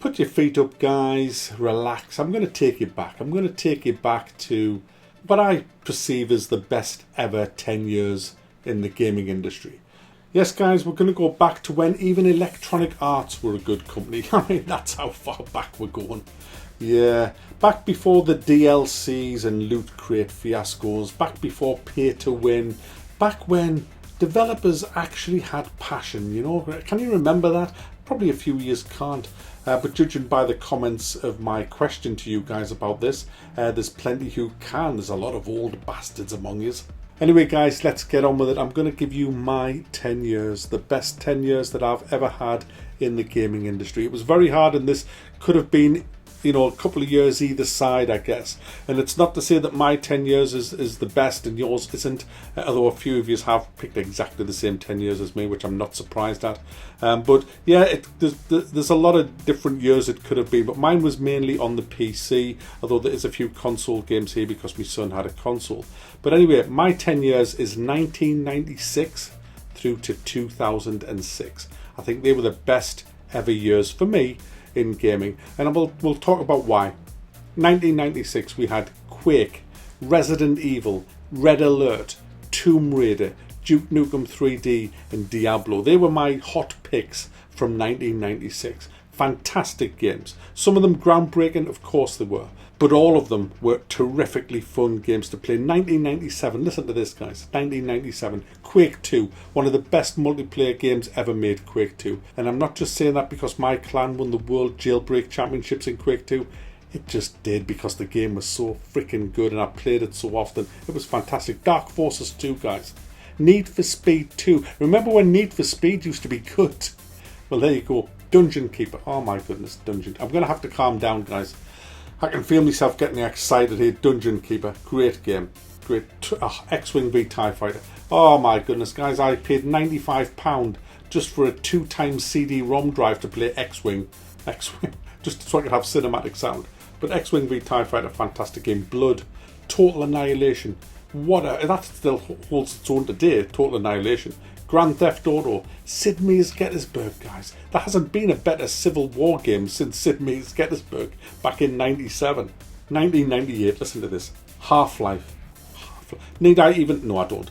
Put your feet up, guys. Relax. I'm going to take you back. I'm going to take you back to what I perceive as the best ever 10 years in the gaming industry. Yes, guys, we're going to go back to when even Electronic Arts were a good company. I mean, that's how far back we're going. Yeah, back before the DLCs and loot crate fiascos, back before pay to win, back when developers actually had passion, you know. Can you remember that? Probably a few years can't. But judging by the comments of my question to you guys about this, there's plenty who can. There's a lot of old bastards among you. Anyway, guys, let's get on with it. I'm going to give you my 10 years, the best 10 years that I've ever had in the gaming industry. It was very hard, and this could have been, you know, a couple of years either side, I guess. And it's not to say that my 10 years is the best and yours isn't, although a few of you have picked exactly the same 10 years as me, which I'm not surprised at. But yeah, there's a lot of different years it could have been, but mine was mainly on the PC, although there is a few console games here because my son had a console. But anyway, my 10 years is 1996 through to 2006. I think they were the best ever years for me in gaming, and we'll talk about why. 1996 we had Quake, Resident Evil, Red Alert, Tomb Raider, Duke Nukem 3D and Diablo. They were my hot picks from 1996. Fantastic games. Some of them groundbreaking, of course they were, but all of them were terrifically fun games to play. 1997, listen to this, guys. 1997, Quake 2, one of the best multiplayer games ever made, Quake 2. And I'm not just saying that because my clan won the World Jailbreak Championships in Quake 2. It just did because the game was so freaking good and I played it so often. It was fantastic. Dark Forces 2, guys. Need for Speed 2. Remember when Need for Speed used to be good? Well, there you go. Dungeon Keeper. Oh my goodness, Dungeon. I'm going to have to calm down, guys. I can feel myself getting excited here. Dungeon Keeper. Great game. Great. X-Wing v TIE Fighter. Oh my goodness, guys. I paid £95 just for a 2x CD-ROM drive to play X-Wing. X-Wing. Just so I could have cinematic sound. But X-Wing v TIE Fighter, fantastic game. Blood. Total Annihilation. That still holds its own today. Total Annihilation. Grand Theft Auto, Sid Meier's Gettysburg, guys. There hasn't been a better Civil War game since Sid Meier's Gettysburg back in 97. 1998, listen to this. Half-Life. Need I even? No, I don't.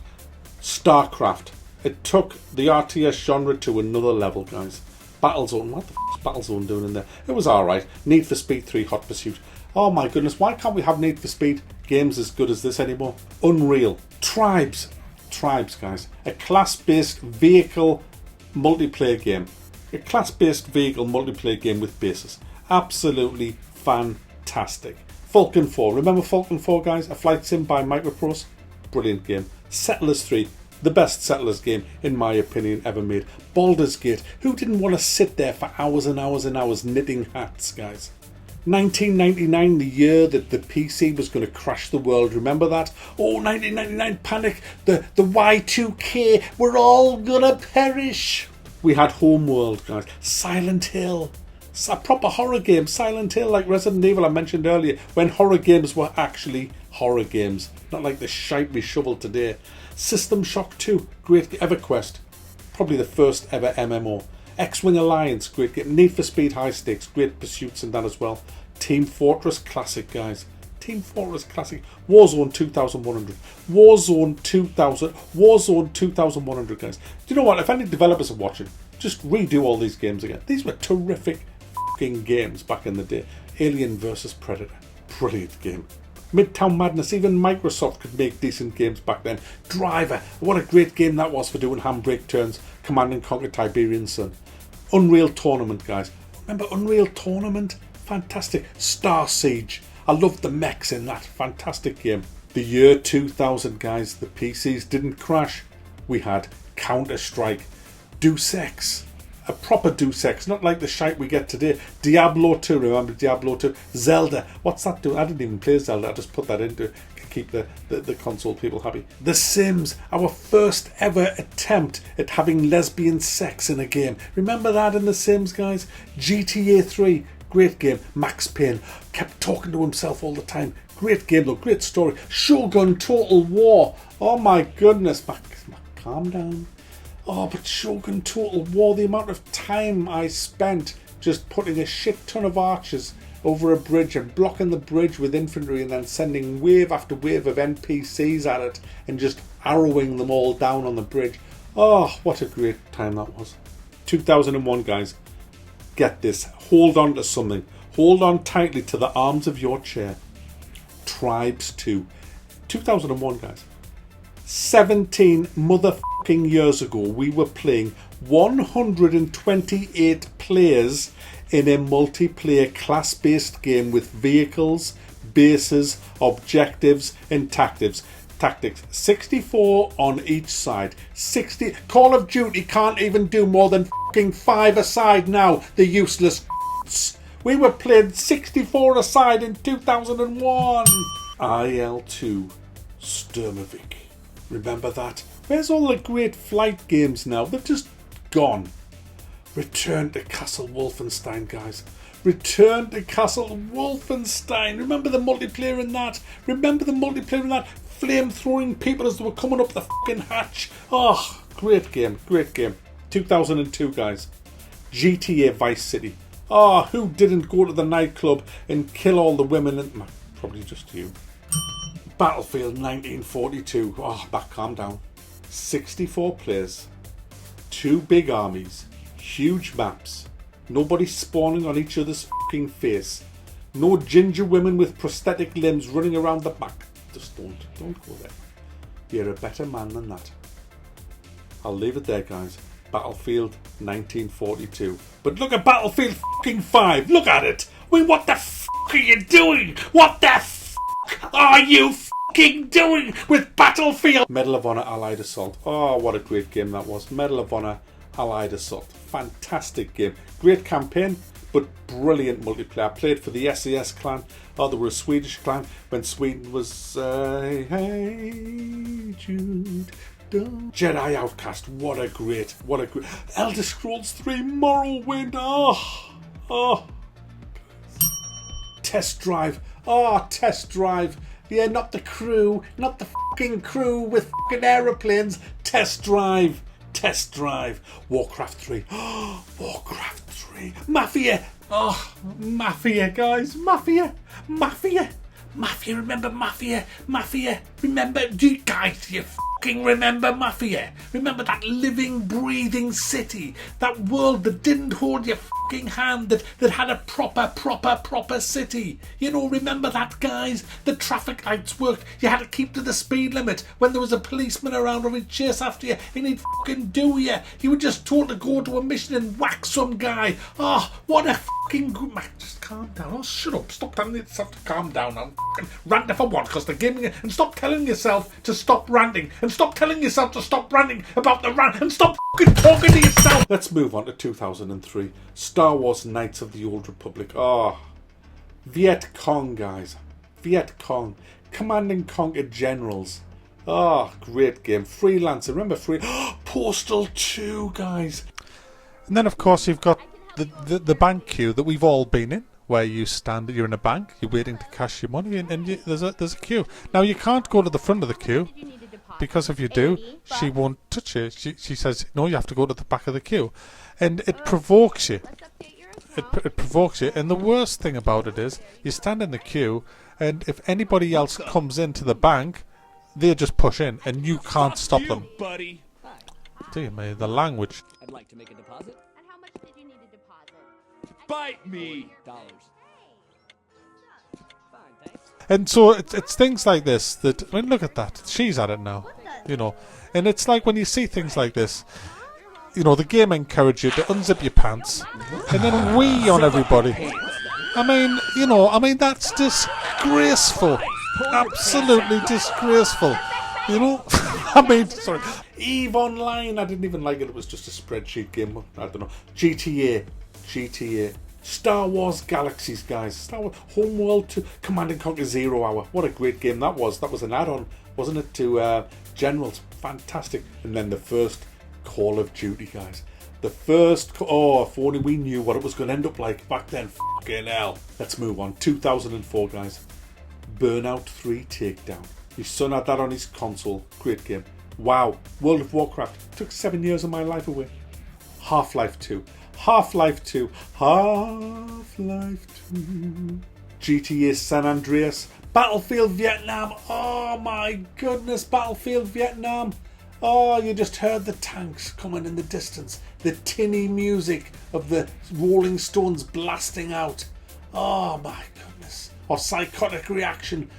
StarCraft. It took the RTS genre to another level, guys. Battlezone. What the f*** is Battlezone doing in there? It was alright. Need for Speed 3 Hot Pursuit. Oh my goodness, why can't we have Need for Speed games as good as this anymore? Unreal. Tribes, guys. A class-based vehicle multiplayer game. A class-based vehicle multiplayer game with bases. Absolutely fantastic. Falcon 4. Remember Falcon 4, guys? A flight sim by Microprose. Brilliant game. Settlers 3. The best Settlers game, in my opinion, ever made. Baldur's Gate. Who didn't want to sit there for hours and hours and hours knitting hats, guys? 1999, the year that the PC was going to crash the world. Remember that? Oh, 1999 panic. The Y2K. We're all going to perish. We had Homeworld, guys. Silent Hill. A proper horror game. Silent Hill, like Resident Evil I mentioned earlier, when horror games were actually horror games. Not like the shite we shovel today. System Shock 2. Great. EverQuest. Probably the first ever MMO. X-Wing Alliance, great game. Need for Speed High Stakes, great pursuits in that as well. Team Fortress Classic, guys. Team Fortress Classic. Warzone 2100. Warzone 2000. Warzone 2100, guys. Do you know what? If any developers are watching, just redo all these games again. These were terrific fucking games back in the day. Alien vs Predator. Brilliant game. Midtown Madness, even Microsoft could make decent games back then. Driver, what a great game that was for doing handbrake turns. Command and Conquer Tiberian Sun. Unreal Tournament, guys. Remember Unreal Tournament? Fantastic. Star Siege. I loved the mechs in that. Fantastic game. The year 2000, guys. The PCs didn't crash. We had Counter-Strike. Deus Ex. A proper Deus Ex, not like the shite we get today. Diablo 2, remember Diablo 2? Zelda, what's that doing? I didn't even play Zelda, I just put that in to keep the console people happy. The Sims, our first ever attempt at having lesbian sex in a game. Remember that in The Sims, guys? GTA 3, great game. Max Payne, kept talking to himself all the time. Great game though, great story. Shogun Total War, oh my goodness. Calm down. Oh, but Shogun Total War, the amount of time I spent just putting a shit ton of archers over a bridge and blocking the bridge with infantry and then sending wave after wave of NPCs at it and just arrowing them all down on the bridge. Oh, what a great time that was. 2001, guys. Get this. Hold on to something. Hold on tightly to the arms of your chair. Tribes 2. 2001, guys. 17 motherfucking years ago, we were playing 128 players in a multiplayer class-based game with vehicles, bases, objectives, and tactics. 64 on each side. 60. Call of Duty can't even do more than fucking 5 a side now. The useless We were playing 64 a side in 2001. IL-2 Sturmovik. Remember that? Where's all the great flight games now? They're just gone. Return to Castle Wolfenstein, guys. Return to Castle Wolfenstein. Remember the multiplayer in that? Remember the multiplayer in that? Flame-throwing people as they were coming up the fucking hatch. Oh, great game. Great game. 2002, guys. GTA Vice City. Oh, who didn't go to the nightclub and kill all the women? And probably just you. Battlefield 1942. Oh, calm down. 64 players. 2 big armies. Huge maps. Nobody spawning on each other's fucking face. No ginger women with prosthetic limbs running around the back. Just don't go there. You're a better man than that. I'll leave it there, guys. Battlefield 1942. But look at Battlefield fucking 5. Look at it. I mean, what the fuck are you doing? What the fuck are you fucking doing with Battlefield? Medal of Honor Allied Assault. Oh, what a great game that was. Medal of Honor Allied Assault. Fantastic game. Great campaign, but brilliant multiplayer. I played for the SAS clan. Oh, they were a Swedish clan when Sweden was... Hey Jude, don't... Jedi Outcast. What a great... Elder Scrolls 3 Morrowind. Oh. Test Drive. Oh, Test Drive. Yeah, not the crew. Not the fucking crew with fucking aeroplanes. Test Drive. Test Drive. Warcraft 3. Warcraft 3. Mafia. Oh, Mafia, guys. Mafia. Remember Mafia? Remember, do you guys, you fucking remember Mafia? Remember that living, breathing city? That world that didn't hold your fucking hand, that had a proper city? You know, remember that, guys? The traffic lights worked. You had to keep to the speed limit when there was a policeman around or he'd chase after you and he'd fucking do you. You were just told to go to a mission and whack some guy. Oh, what a fucking good man. Just calm down. Oh, shut up. Stop telling yourself to calm down. I'll fucking rant if I want because they're giving it. And stop telling yourself to stop ranting. And stop telling yourself to stop ranting about the rant. And stop fucking talking to yourself. Let's move on to 2003. Star Wars Knights of the Old Republic. Oh, Viet Cong, guys. Viet Cong. Command and Conquer Generals. Oh, great game. Freelancer. Remember Postal 2, guys. And then, of course, you've got the bank queue that we've all been in, where you stand, you're in a bank, you're waiting to cash your money, and there's a queue. Now, you can't go to the front of the queue, because if you do, she won't touch you. She says, no, you have to go to the back of the queue. And it provokes you. It provokes you. And the worst thing about it is, you stand in the queue, and if anybody else comes into the bank, they just push in, and you can't stop them. Buddy. Dear me, the language. I'd like to make a deposit. And how much did you need to deposit? Bite me. $. Fine, thanks. And so it's things like this that, I mean, look at that. She's at it now, you know. And it's like when you see things like this, you know, the game encourages you to unzip your pants and then wee on everybody. I mean, you know, that's disgraceful. Absolutely disgraceful. You know? I mean, sorry. EVE Online, I didn't even like it. It was just a spreadsheet game. I don't know. GTA. Star Wars Galaxies, guys. Star Wars Homeworld 2. Command and Conquer 0 Hour. What a great game that was. That was an add-on, wasn't it, to Generals. Fantastic. And then the first Call of Duty, guys. The first... Oh, if only we knew what it was going to end up like back then. Fucking hell. Let's move on. 2004, guys. Burnout 3 Takedown. My son had that on his console. Great game. Wow. World of Warcraft. Took 7 years of my life away. Half-Life 2. Half-Life 2. Half-Life 2. GTA San Andreas. Battlefield Vietnam. Oh my goodness, Battlefield Vietnam. Oh, you just heard the tanks coming in the distance. The tinny music of the Rolling Stones blasting out. Oh my goodness. Or Psychotic Reaction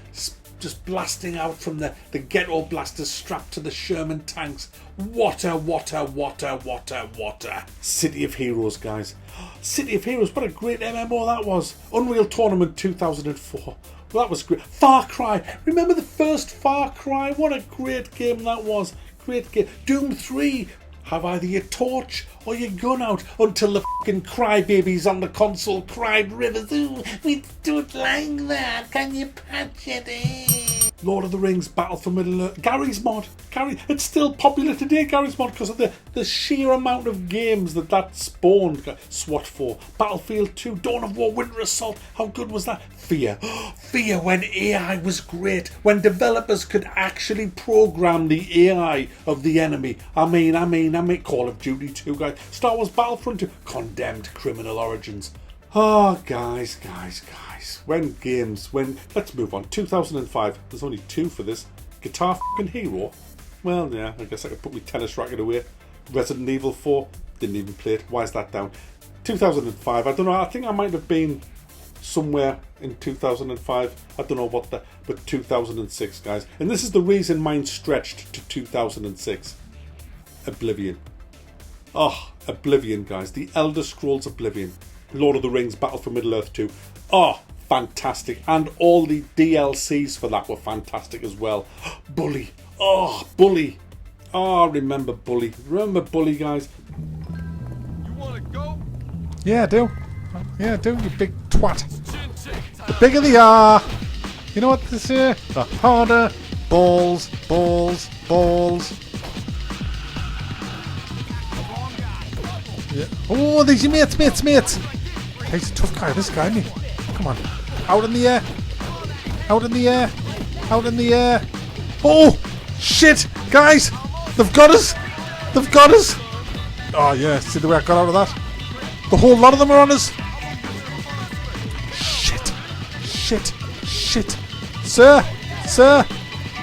just blasting out from the ghetto blasters strapped to the Sherman tanks. Water. City of Heroes, guys. City of Heroes, what a great MMO that was. Unreal Tournament 2004. Well, that was great. Far Cry. Remember the first Far Cry? What a great game that was. Great game. Doom 3. Have either your torch or your gun out until the fucking crybabies on the console cried rivers. Ooh, we do it like that. Can you patch it in? Lord of the Rings, Battle for Middle-earth. Gary's mod. It's still popular today, Gary's mod, because of the sheer amount of games that spawned. SWAT 4, Battlefield 2, Dawn of War, Winter Assault. How good was that? Fear. Fear when AI was great. When developers could actually program the AI of the enemy. I mean, Call of Duty 2, guys. Star Wars Battlefront 2. Condemned Criminal Origins. Oh, guys. Let's move on. 2005. There's only 2 for this. Guitar fucking Hero. Well, yeah, I guess I could put my tennis racket away. Resident Evil 4. Didn't even play it. Why is that down? 2005. I don't know. I think I might have been somewhere in 2005. I don't know what but 2006, guys. And this is the reason mine stretched to 2006. Oblivion. Oh, Oblivion, guys. The Elder Scrolls Oblivion. Lord of the Rings, Battle for Middle-earth 2. Oh, fantastic. And all the DLCs for that were fantastic as well. Bully. Oh, Bully. Oh, remember Bully. Remember Bully, guys. You wanna go? Yeah, I do. Yeah, I do, you big twat. The bigger they are, you know what they say? The harder. Balls. Yeah. Oh, these are mates. He's a tough guy, this guy, isn't he? Come on. Out in the air. Oh, shit, guys. They've got us. Oh, yeah, see the way I got out of that? The whole lot of them are on us. Shit. Sir.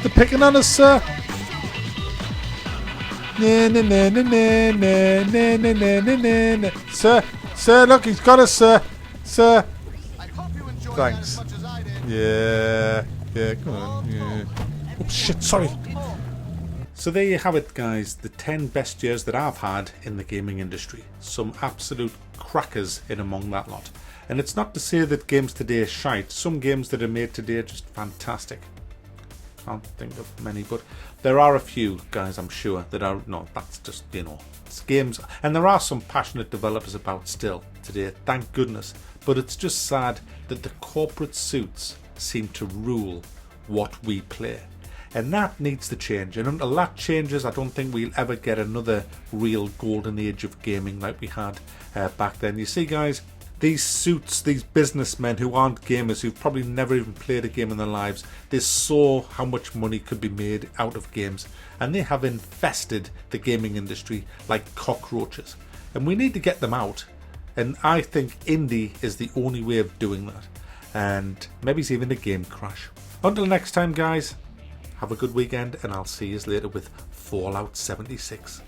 They're picking on us, sir. Sir, look, he's got us, sir. Thanks. Yeah, come on. Yeah. Oh, shit, sorry. So there you have it, guys. The 10 best years that I've had in the gaming industry. Some absolute crackers in among that lot. And it's not to say that games today are shite. Some games that are made today are just fantastic. Can't think of many, but there are a few, guys, I'm sure, that are... No, that's just, it's games. And there are some passionate developers about still today, thank goodness. But it's just sad that the corporate suits seem to rule what we play. And that needs to change. And until that changes, I don't think we'll ever get another real golden age of gaming like we had back then. You see, guys, these suits, these businessmen who aren't gamers, who've probably never even played a game in their lives, they saw how much money could be made out of games. And they have infested the gaming industry like cockroaches. And we need to get them out. And I think indie is the only way of doing that. And maybe it's even a game crash. Until next time, guys. Have a good weekend, and I'll see you later with Fallout 76.